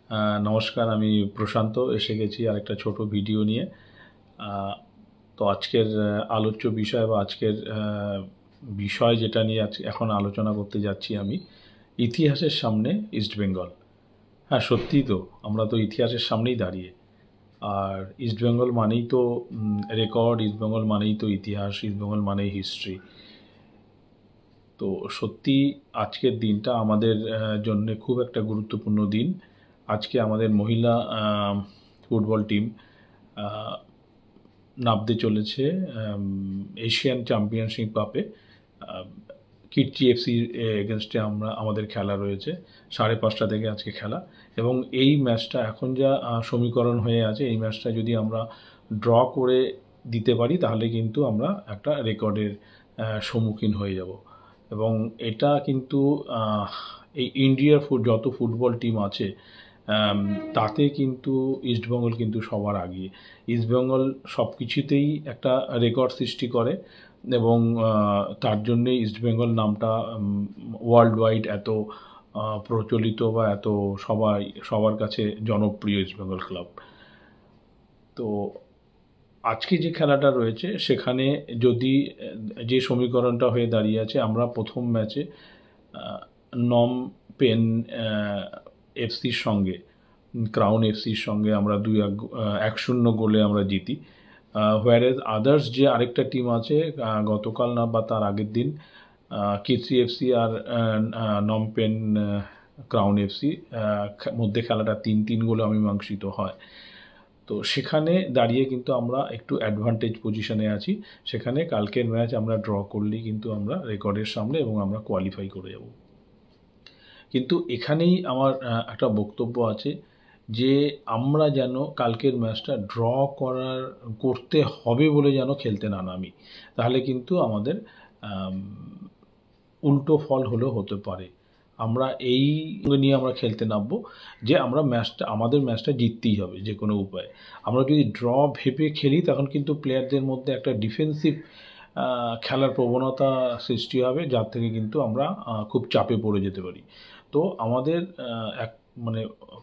নমস্কার, আমি প্রশান্ত এসে গেছি আরেকটা ছোট ভিডিও নিয়ে। তো আজকের আলোচ্য বিষয় বা আজকের বিষয় যেটা নিয়ে এখন আলোচনা করতে যাচ্ছি আমি, ইতিহাসের সামনে ইস্টবেঙ্গল। হ্যাঁ, সত্যিই তো, আমরা তো ইতিহাসের সামনেই দাঁড়িয়ে। আর ইস্টবেঙ্গল মানেই তো রেকর্ড, ইস্টবেঙ্গল মানেই তো ইতিহাস, ইস্টবেঙ্গল মানেই হিস্ট্রি। তো সত্যি আজকের দিনটা আমাদের জন্যে খুব একটা গুরুত্বপূর্ণ দিন। আজকে আমাদের মহিলা ফুটবল টিম নামতে চলেছে এশিয়ান চ্যাম্পিয়নশিপ কাপে। কীর্তি এফসির এগেনস্টে আমাদের খেলা রয়েছে 5:30 থেকে আজকে খেলা। এবং এই ম্যাচটা এখন যা সমীকরণ হয়ে আছে, এই ম্যাচটা যদি আমরা ড্র করে দিতে পারি তাহলে কিন্তু আমরা একটা রেকর্ডের সম্মুখীন হয়ে যাব। এবং এটা কিন্তু এই ইন্ডিয়ার যত ফুটবল টিম আছে তাতে কিন্তু ইস্টবেঙ্গল কিন্তু সবার আগে। ইস্টবেঙ্গল সব কিছুতেই একটা রেকর্ড সৃষ্টি করে এবং তার জন্যেই ইস্টবেঙ্গল নামটা ওয়ার্ল্ড ওয়াইড এত প্রচলিত বা এত সবার কাছে জনপ্রিয় ইস্টবেঙ্গল ক্লাব। তো আজকে যে খেলাটা রয়েছে সেখানে যদি যে সমীকরণটা হয়ে দাঁড়িয়ে আছে, আমরা প্রথম ম্যাচে নম পেন এফসির সঙ্গে, ক্রাউন এফসির সঙ্গে আমরা 1-0 গোলে আমরা জিতি। হোয়ারেজ আদার্স যে আরেকটা টিম আছে, গতকাল না বা তার আগের দিন কীর্তি এফসি আর নম পেন ক্রাউন এফসি মধ্যে খেলাটা 3-3 গোলে অমীমাংসিত হয়। তো সেখানে দাঁড়িয়ে কিন্তু আমরা একটু অ্যাডভান্টেজ পজিশনে আছি। সেখানে কালকের ম্যাচ আমরা ড্র করলেই কিন্তু আমরা রেকর্ডের সামনে এবং আমরা কোয়ালিফাই করে যাব। কিন্তু এখানেই আমার একটা বক্তব্য আছে যে আমরা যেন কালকের ম্যাচটা ড্র করতে হবে বলে যেন খেলতে না নামি, তাহলে কিন্তু আমাদের উল্টো ফল হলেও হতে পারে। আমরা এই নিয়ে আমরা খেলতে নামবো যে আমাদের ম্যাচটা জিততেই হবে যে কোনো উপায়ে। আমরা যদি ড্র ভেবে খেলি তখন কিন্তু প্লেয়ারদের মধ্যে একটা ডিফেন্সিভ খেলার প্রবণতা সৃষ্টি হবে, যার থেকে কিন্তু আমরা খুব চাপে পড়ে যেতে পারি। তো আমাদের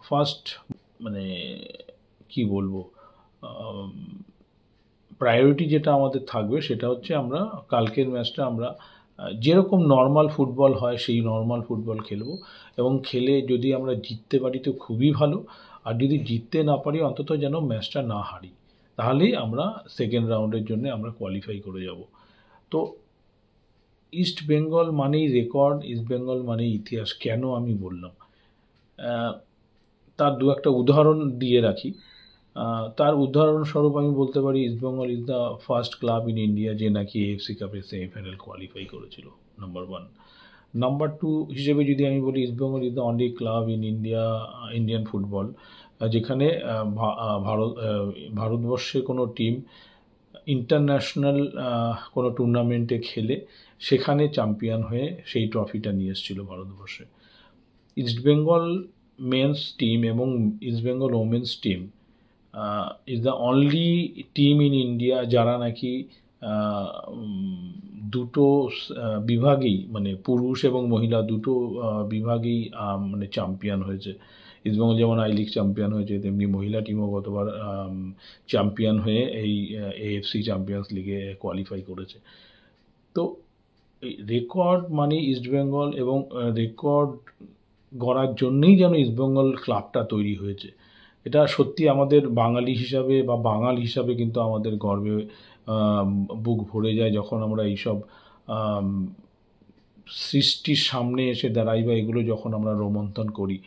ফার্স্ট কি বলবো, প্রায়োরিটি যেটা আমাদের থাকবে সেটা হচ্ছে আমরা কালকের ম্যাচটা আমরা যেরকম নর্মাল ফুটবল হয় সেই নর্মাল ফুটবল খেলবো এবং খেলে যদি আমরা জিততে পারি তো খুবই ভালো। আর যদি জিততে না পারি অন্তত যেন ম্যাচটা না হারি, তাহলেই আমরা সেকেন্ড রাউন্ডের জন্য আমরা কোয়ালিফাই করে যাব। তো ইস্ট বেঙ্গল মানেই রেকর্ড, ইস্ট বেঙ্গল মানেই ইতিহাস কেন আমি বললাম, তার একটা উদাহরণ দিয়ে রাখি। তার উদাহরণস্বরূপ আমি বলতে পারি East Bengal is the first club in India যে নাকি এএফসি কাপের সেমিফাইনাল কোয়ালিফাই করেছিল, নাম্বার 1। নাম্বার 2 হিসেবে যদি আমি বলি, East Bengal is the only club in Indian football যেখানে ভারতবর্ষে কোনো টিম ইন্টারন্যাশনাল কোনো টুর্নামেন্টে খেলে সেখানে চ্যাম্পিয়ন হয়ে সেই ট্রফিটা নিয়ে এসেছিল ভারতবর্ষে। ইস্টবেঙ্গল মেন্স টিম এবং East Bengal women's team is the only team in India যারা নাকি দুটো বিভাগেই, মানে পুরুষ এবং মহিলা দুটো বিভাগেই চ্যাম্পিয়ন হয়েছে। ইস্টবেঙ্গল যেমন আই লিগ চ্যাম্পিয়ন হয়েছে, তেমনি মহিলা টিমও গতবার চ্যাম্পিয়ন হয়ে এই এএফসি চ্যাম্পিয়ন্স লিগে কোয়ালিফাই করেছে। তো এই রেকর্ড মানে ইস্টবেঙ্গল, এবং রেকর্ড গড়ার জন্যই যেন ইস্টবেঙ্গল ক্লাবটা তৈরি হয়েছে। এটা সত্যি আমাদের বাঙালি হিসাবে বা বাঙাল হিসাবে কিন্তু আমাদের গর্বে বুক ভরে যায় যখন আমরা এইসব সৃষ্টির সামনে এসে দাঁড়াই বা এগুলো যখন আমরা রোমন্থন করি।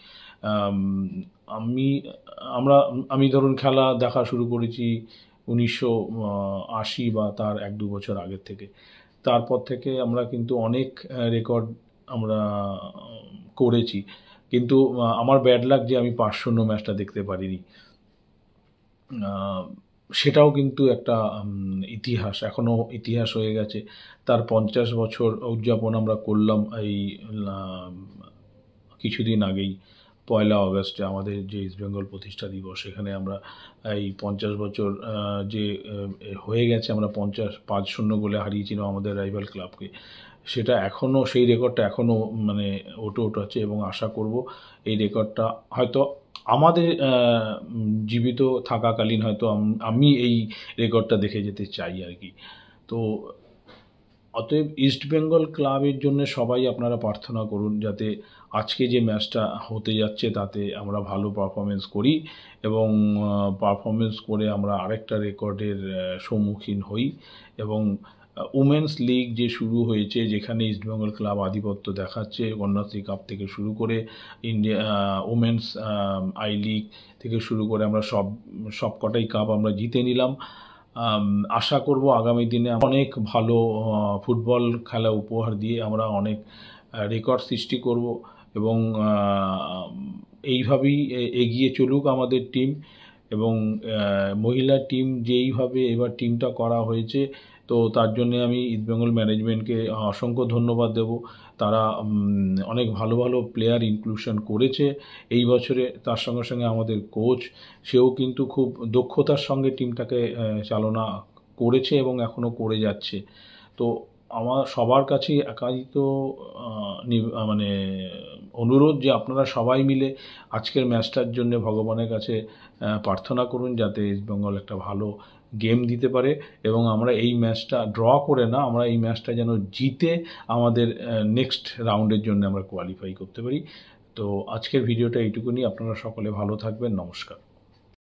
আমি ধরুন খেলা দেখা শুরু করেছি 1980 বা তার 1-2 বছর আগের থেকে। তারপর থেকে আমরা কিন্তু অনেক রেকর্ড আমরা করেছি, কিন্তু আমার ব্যাড লাক যে আমি 5-0 ম্যাচটা দেখতে পারিনি। সেটাও কিন্তু একটা ইতিহাস, এখনও ইতিহাস হয়ে গেছে। তার 50 বছর উদযাপন আমরা করলাম এই কিছুদিন আগেই, 1 আগস্টে আমাদের যে ইস্টবেঙ্গল প্রতিষ্ঠা দিবস, সেখানে আমরা এই 50 বছর যে হয়ে গেছে, আমরা 5-0 গোলে হারিয়েছিলাম আমাদের রাইভাল ক্লাবকে। সেটা এখনও, সেই রেকর্ডটা এখনও ওঠে আছে এবং আশা করব এই রেকর্ডটা হয়তো আমাদের জীবিত থাকাকালীন হয়তো আমি এই রেকর্ডটা দেখে যেতে চাই আর কি। তো অতএব ইস্টবেঙ্গল ক্লাবের জন্য সবাই আপনারা প্রার্থনা করুন যাতে আজকে যে ম্যাচটা হতে যাচ্ছে তাতে আমরা ভালো পারফরমেন্স করি এবং পারফরমেন্স করে আমরা আরেকটা রেকর্ডের সম্মুখীন হই এবং উমেন্স লিগ যে শুরু হয়েছে যেখানে ইস্টবেঙ্গল ক্লাব আধিপত্য দেখাচ্ছে, কন্যাশ্রী কাপ থেকে শুরু করে ইন্ডিয়া উমেন্স আই লিগ থেকে শুরু করে আমরা সবকটাই কাপ আমরা জিতে নিলাম। আশা করব আগামী দিনে অনেক ভালো ফুটবল খেলা উপহার দিয়ে আমরা অনেক রেকর্ড সৃষ্টি করব এবং এইভাবেই এগিয়ে চলুক আমাদের টিম এবং মহিলা টিম যেইভাবে এবার টিমটা করা হয়েছে তো তার জন্যে আমি ইস্টবেঙ্গল ম্যানেজমেন্টকে অসংখ্য ধন্যবাদ দেব। তারা অনেক ভালো ভালো প্লেয়ার ইনক্লুশন করেছে এই বছরে। তার সঙ্গে সঙ্গে আমাদের কোচ সেও কিন্তু খুব দক্ষতার সঙ্গে টিমটাকে চালনা করেছে এবং এখনও করে যাচ্ছে। তো আমার সবার কাছেই একান্ত মানে অনুরোধ যে আপনারা সবাই মিলে আজকের ম্যাচটার জন্য ভগবানের কাছে প্রার্থনা করুন যাতে ইস্টবেঙ্গল একটা ভালো গেম দিতে পারে এবং আমরা এই ম্যাচটা ড্র করে না, আমরা এই ম্যাচটা যেন জিতে আমাদের নেক্সট রাউন্ডের জন্য আমরা কোয়ালিফাই করতে পারি। তো আজকের ভিডিওটা এইটুকুনি। আপনারা সকলে ভালো থাকবেন। নমস্কার।